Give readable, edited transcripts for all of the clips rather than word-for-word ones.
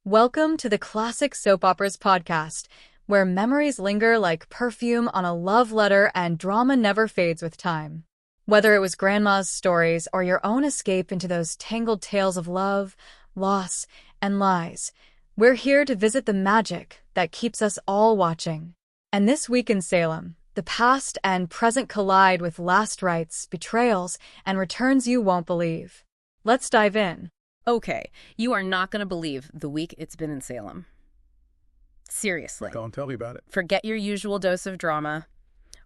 Welcome to the Classic Soap Operas podcast, where memories linger like perfume on a love letter and drama never fades with time. Whether it was grandma's stories or your own escape into those tangled tales of love, loss, and lies, we're here to visit the magic that keeps us all watching. And this week in Salem, the past and present collide with last rites, betrayals, and returns you won't believe. Let's dive in. Okay, you are not going to believe the week it's been in Salem. Seriously. Don't tell me about it. Forget your usual dose of drama.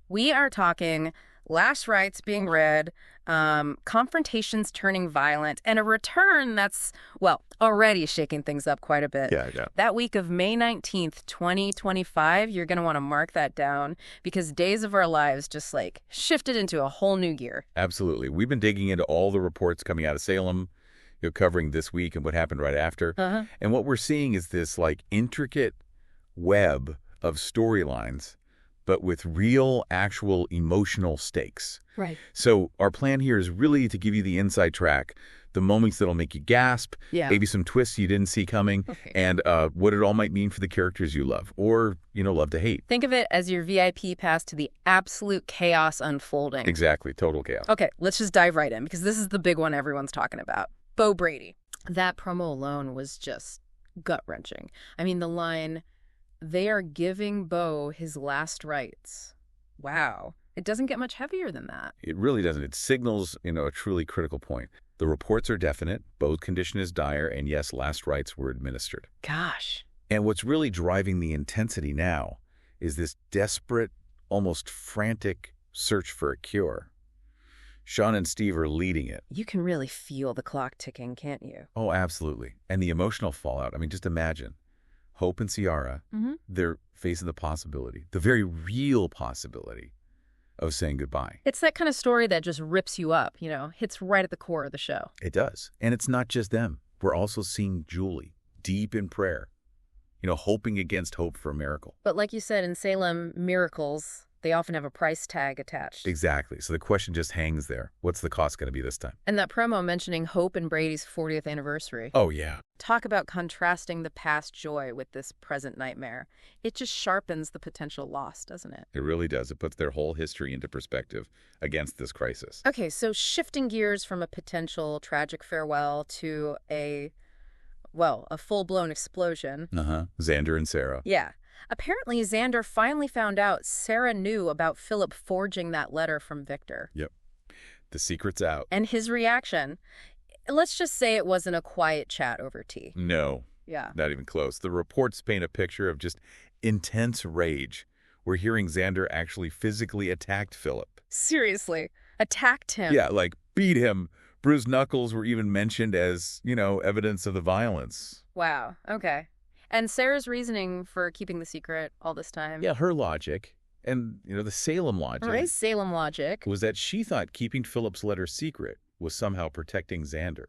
We are talking last rites being read, confrontations turning violent, and a return that's, well, already shaking things up quite a bit. Yeah. That week of May 19th, 2025, you're going to want to mark that down because Days of Our Lives just shifted into a whole new gear. Absolutely. We've been digging into all the reports coming out of Salem, covering this week and what happened right after. And what we're seeing is this intricate web of storylines, but with real, actual emotional stakes. Right. So our plan here is really to give you the inside track, the moments that'll make you gasp, maybe some twists you didn't see coming, and what it all might mean for the characters you love or, love to hate. Think of it as your VIP pass to the absolute chaos unfolding. Exactly. Total chaos. Okay, let's just dive right in because this is the big one everyone's talking about. Bo Brady. That promo alone was just gut-wrenching. I mean, the line, "They are giving Bo his last rites." Wow. It doesn't get much heavier than that. It really doesn't. It signals, a truly critical point. The reports are definite. Bo's condition is dire, and yes, last rites were administered. Gosh. And what's really driving the intensity now is this desperate, almost frantic search for a cure. Sean and Steve are leading it. You can really feel the clock ticking, can't you? Oh, absolutely. And the emotional fallout. I mean, just imagine. Hope and Ciara, they're facing the possibility, the very real possibility of saying goodbye. It's that kind of story that just rips you up, hits right at the core of the show. It does. And it's not just them. We're also seeing Julie, deep in prayer, hoping against hope for a miracle. But like you said, in Salem, miracles, they often have a price tag attached. Exactly. So the question just hangs there. What's the cost going to be this time? And that promo mentioning Hope and Brady's 40th anniversary. Oh, yeah. Talk about contrasting the past joy with this present nightmare. It just sharpens the potential loss, doesn't it? It really does. It puts their whole history into perspective against this crisis. Okay, so shifting gears from a potential tragic farewell to a full-blown explosion. Xander and Sarah. Yeah. Apparently, Xander finally found out Sarah knew about Philip forging that letter from Victor. Yep. The secret's out. And his reaction, let's just say it wasn't a quiet chat over tea. No. Yeah. Not even close. The reports paint a picture of just intense rage. We're hearing Xander actually physically attacked Philip. Seriously. Attacked him. Yeah, beat him. Bruised knuckles were even mentioned as, evidence of the violence. Wow. Okay. And Sarah's reasoning for keeping the secret all this time. Yeah, her logic, and, the Salem logic. Right, Salem logic. Was that she thought keeping Philip's letter secret was somehow protecting Xander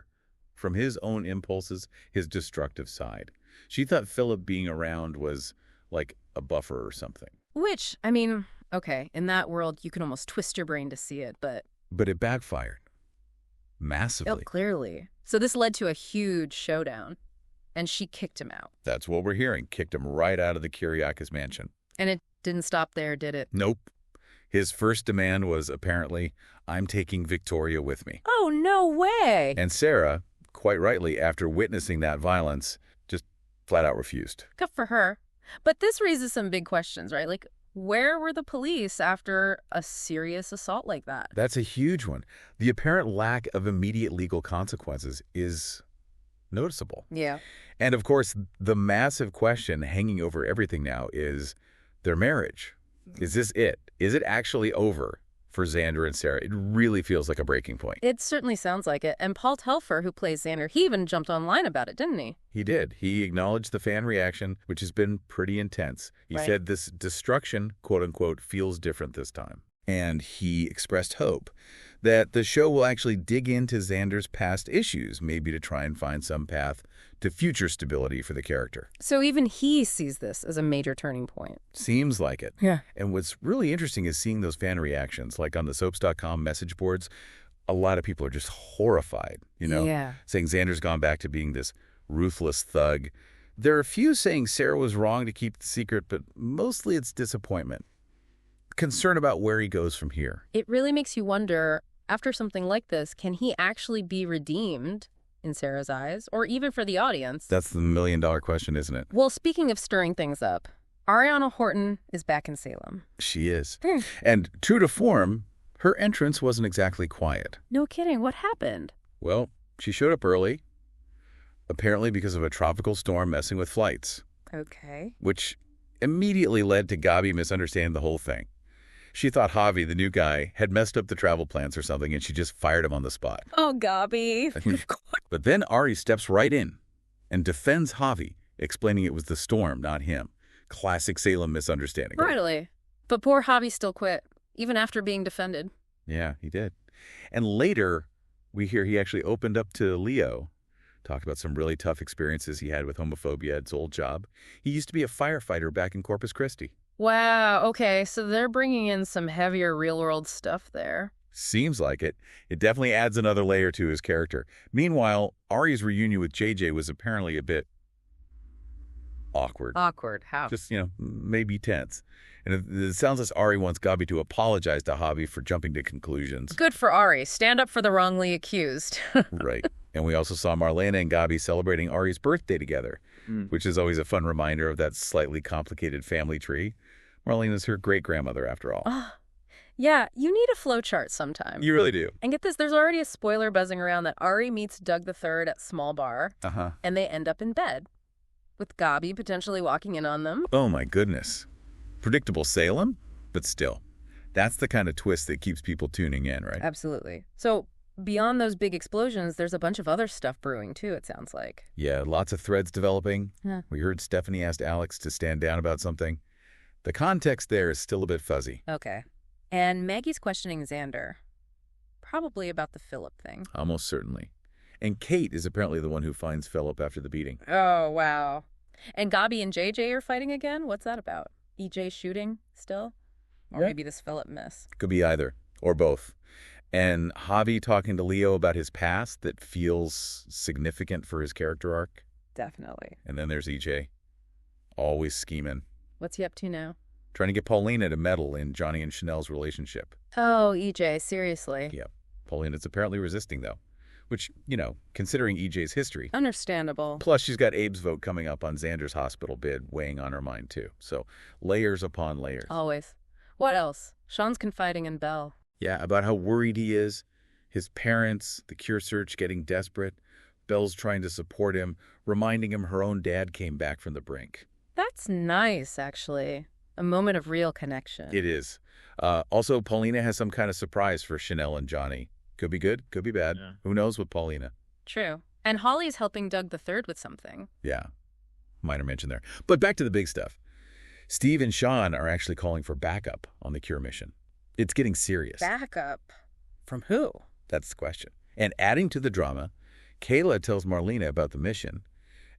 from his own impulses, his destructive side. She thought Philip being around was like a buffer or something. Which, I mean, okay, in that world, you can almost twist your brain to see it, but... But it backfired. Massively. Oh, clearly. So this led to a huge showdown. And she kicked him out. That's what we're hearing. Kicked him right out of the Kyriakis mansion. And it didn't stop there, did it? Nope. His first demand was apparently, "I'm taking Victoria with me." Oh, no way. And Sarah, quite rightly, after witnessing that violence, just flat out refused. Good for her. But this raises some big questions, right? Where were the police after a serious assault like that? That's a huge one. The apparent lack of immediate legal consequences is noticeable. Yeah. And of course, the massive question hanging over everything now is their marriage. Is this it? Is it actually over for Xander and Sarah? It really feels like a breaking point. It certainly sounds like it. And Paul Telfer, who plays Xander, he even jumped online about it, didn't he? He did. He acknowledged the fan reaction, which has been pretty intense. He said this destruction, quote unquote, feels different this time. And he expressed hope that the show will actually dig into Xander's past issues, maybe to try and find some path to future stability for the character. So even he sees this as a major turning point. Seems like it. Yeah. And what's really interesting is seeing those fan reactions, like on the soaps.com message boards. A lot of people are just horrified, saying Xander's gone back to being this ruthless thug. There are a few saying Sarah was wrong to keep the secret, but mostly it's disappointment. Concern about where he goes from here. It really makes you wonder, after something like this, can he actually be redeemed in Sarah's eyes, or even for the audience? That's the million-dollar question, isn't it? Well, speaking of stirring things up, Ariana Horton is back in Salem. She is. And true to form, her entrance wasn't exactly quiet. No kidding. What happened? Well, she showed up early, apparently because of a tropical storm messing with flights. Okay. Which immediately led to Gabi misunderstanding the whole thing. She thought Javi, the new guy, had messed up the travel plans or something, and she just fired him on the spot. Oh, Gabi. But then Ari steps right in and defends Javi, explaining it was the storm, not him. Classic Salem misunderstanding. Rightly. But poor Javi still quit, even after being defended. Yeah, he did. And later, we hear he actually opened up to Leo, talked about some really tough experiences he had with homophobia at his old job. He used to be a firefighter back in Corpus Christi. Wow, okay, so they're bringing in some heavier real-world stuff there. Seems like it. It definitely adds another layer to his character. Meanwhile, Ari's reunion with JJ was apparently a bit awkward. Awkward, how? Just, maybe tense. And it sounds like Ari wants Gabi to apologize to Javi for jumping to conclusions. Good for Ari. Stand up for the wrongly accused. Right. And we also saw Marlena and Gabi celebrating Ari's birthday together, which is always a fun reminder of that slightly complicated family tree. Marlena's her great-grandmother, after all. Yeah, you need a flowchart sometime. You really do. And get this, there's already a spoiler buzzing around that Ari meets Doug III at Small Bar, and they end up in bed, with Gabi potentially walking in on them. Oh, my goodness. Predictable Salem? But still, that's the kind of twist that keeps people tuning in, right? Absolutely. So beyond those big explosions, there's a bunch of other stuff brewing, too, it sounds like. Yeah, lots of threads developing. Huh. We heard Stephanie asked Alex to stand down about something. The context there is still a bit fuzzy. Okay. And Maggie's questioning Xander. Probably about the Philip thing. Almost certainly. And Kate is apparently the one who finds Philip after the beating. Oh, wow. And Gabi and JJ are fighting again? What's that about? EJ shooting still? Or maybe this Philip miss? Could be either, or both. And Javi talking to Leo about his past that feels significant for his character arc. Definitely. And then there's EJ, always scheming. What's he up to now? Trying to get Paulina to meddle in Johnny and Chanel's relationship. Oh, EJ, seriously. Yep. Paulina's apparently resisting, though. Which, considering EJ's history. Understandable. Plus, she's got Abe's vote coming up on Xander's hospital bid weighing on her mind, too. So, layers upon layers. Always. What else? Sean's confiding in Belle. Yeah, about how worried he is. His parents, the cure search getting desperate. Belle's trying to support him, reminding him her own dad came back from the brink. That's nice, actually. A moment of real connection. It is. Also, Paulina has some kind of surprise for Chanel and Johnny. Could be good, could be bad. Yeah. Who knows with Paulina? True. And Holly's helping Doug III with something. Yeah. Minor mention there. But back to the big stuff. Steve and Sean are actually calling for backup on the cure mission. It's getting serious. Backup? From who? That's the question. And adding to the drama, Kayla tells Marlena about the mission,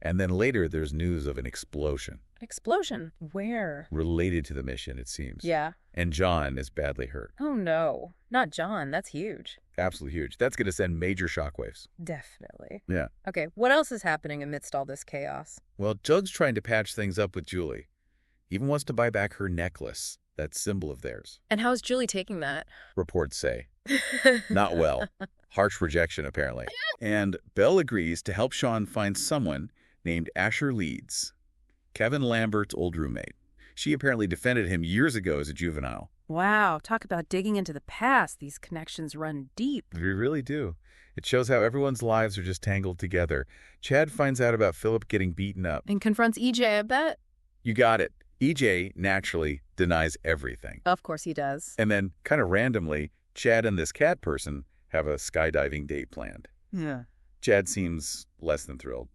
and then later there's news of an explosion. Explosion? Where? Related to the mission, it seems. Yeah. And John is badly hurt. Oh, no. Not John. That's huge. Absolutely huge. That's going to send major shockwaves. Definitely. Yeah. Okay, what else is happening amidst all this chaos? Well, Jug's trying to patch things up with Julie. Even wants to buy back her necklace, that symbol of theirs. And how's Julie taking that? Reports say. Not well. Harsh rejection, apparently. And Belle agrees to help Sean find someone named Asher Leeds, Kevin Lambert's old roommate. She apparently defended him years ago as a juvenile. Wow, talk about digging into the past. These connections run deep. We really do. It shows how everyone's lives are just tangled together. Chad finds out about Philip getting beaten up. And confronts EJ, I bet. You got it. EJ naturally denies everything. Of course he does. And then, kind of randomly, Chad and this cat person have a skydiving date planned. Yeah. Chad seems less than thrilled,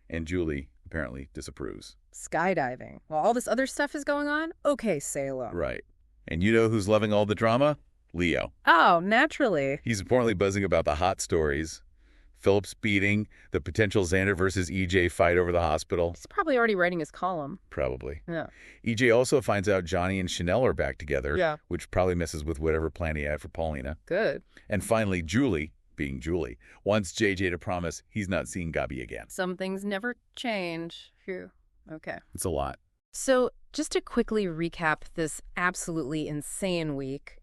and Julie apparently disapproves. Skydiving. While all this other stuff is going on? Okay, Salem. Right. And you know who's loving all the drama? Leo. Oh, naturally. He's apparently buzzing about the hot stories. Philip's beating, the potential Xander versus EJ fight over the hospital. He's probably already writing his column. Probably. Yeah. EJ also finds out Johnny and Chanel are back together, yeah, which probably messes with whatever plan he had for Paulina. Good. And finally, Julie, being Julie, wants JJ to promise he's not seeing Gabi again. Some things never change. Phew. Okay. It's a lot. So just to quickly recap this absolutely insane week,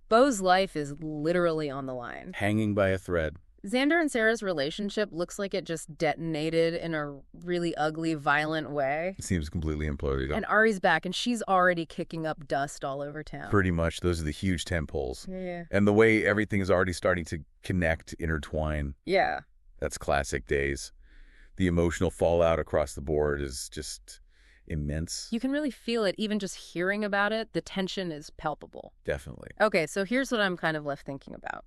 Beau's life is literally on the line. Hanging by a thread. Xander and Sarah's relationship looks like it just detonated in a really ugly, violent way. It seems completely imploded. And Ari's back, and she's already kicking up dust all over town. Pretty much. Those are the huge tentpoles. Yeah. And the way everything is already starting to connect, intertwine. Yeah. That's classic days. The emotional fallout across the board is just immense. You can really feel it. Even just hearing about it, the tension is palpable. Definitely. Okay, so here's what I'm kind of left thinking about.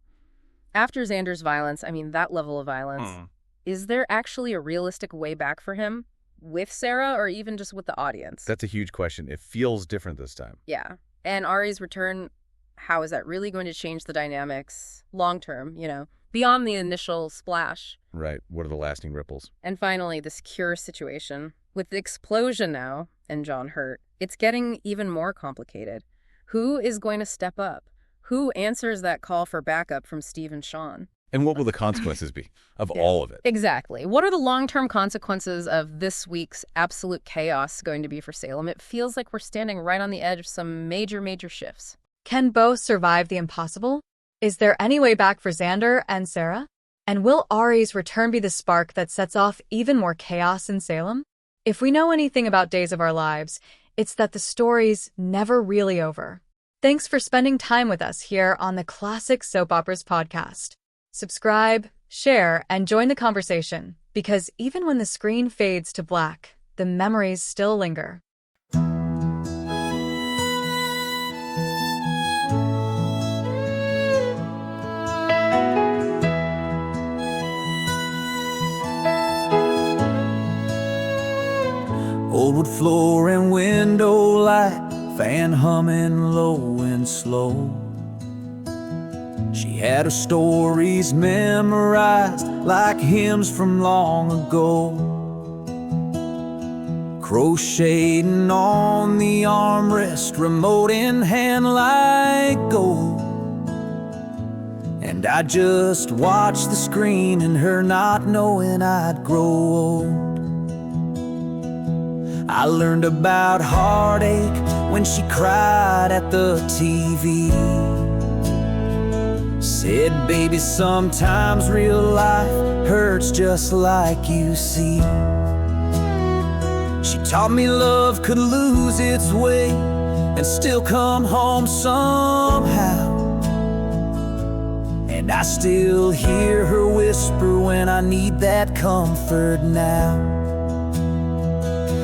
After Xander's violence, I mean, that level of violence, is there actually a realistic way back for him with Sarah or even just with the audience? That's a huge question. It feels different this time. Yeah. And Ari's return, how is that really going to change the dynamics long term, beyond the initial splash? Right. What are the lasting ripples? And finally, this cure situation. With the explosion now and John hurt, it's getting even more complicated. Who is going to step up? Who answers that call for backup from Steve and Sean? And what will the consequences be of all of it? Exactly. What are the long-term consequences of this week's absolute chaos going to be for Salem? It feels like we're standing right on the edge of some major, major shifts. Can Beau survive the impossible? Is there any way back for Xander and Sarah? And will Ari's return be the spark that sets off even more chaos in Salem? If we know anything about Days of Our Lives, it's that the story's never really over. Thanks for spending time with us here on the Classic Soap Operas podcast. Subscribe, share, and join the conversation, because even when the screen fades to black, the memories still linger. Old wood floor and window light, fan humming low and slow. She had her stories memorized like hymns from long ago. Crocheting on the armrest, remote in hand like gold. And I just watched the screen and her not knowing I'd grow old. I learned about heartache when she cried at the TV. Said, baby, sometimes real life hurts just like you see. She taught me love could lose its way and still come home somehow. And I still hear her whisper when I need that comfort now.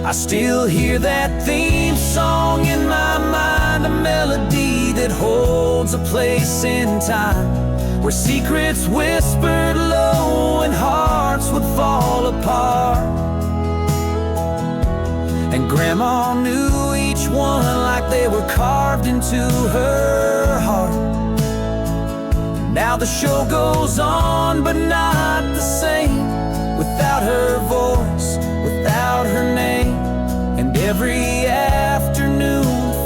I still hear that theme song in my mind, a melody that holds a place in time, where secrets whispered low and hearts would fall apart. And Grandma knew each one like they were carved into her heart. Now the show goes on, but not the same, without her voice, without her name. And every afternoon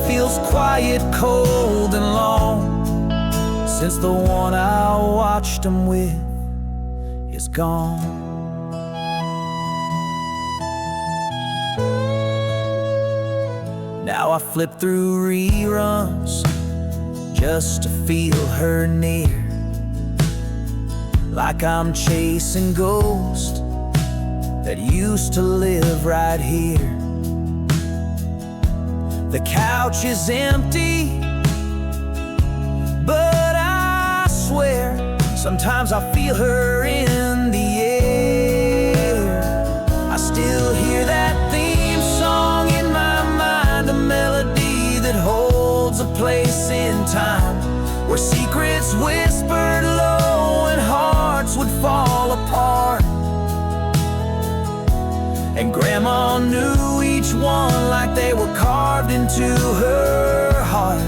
feels quiet, cold, and long, since the one I watched them with is gone. Now I flip through reruns just to feel her near, like I'm chasing ghosts that used to live right here. The couch is empty, but I swear sometimes I feel her in the air. I still hear that theme song in my mind, a melody that holds a place in time, where secrets whispered low and hearts would fall apart. And Grandma knew each one like they were carved into her heart.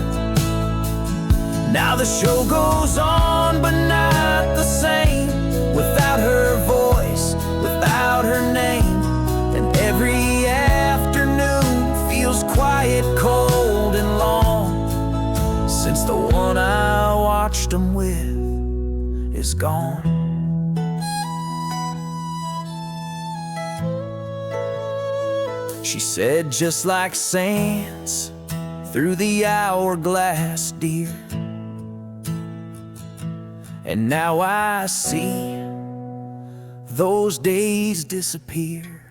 Now the show goes on, but not the same, without her voice, without her name. And every afternoon feels quiet, cold, and long, since the one I watched them with is gone. She said, just like sands through the hourglass, dear. And now I see those days disappear.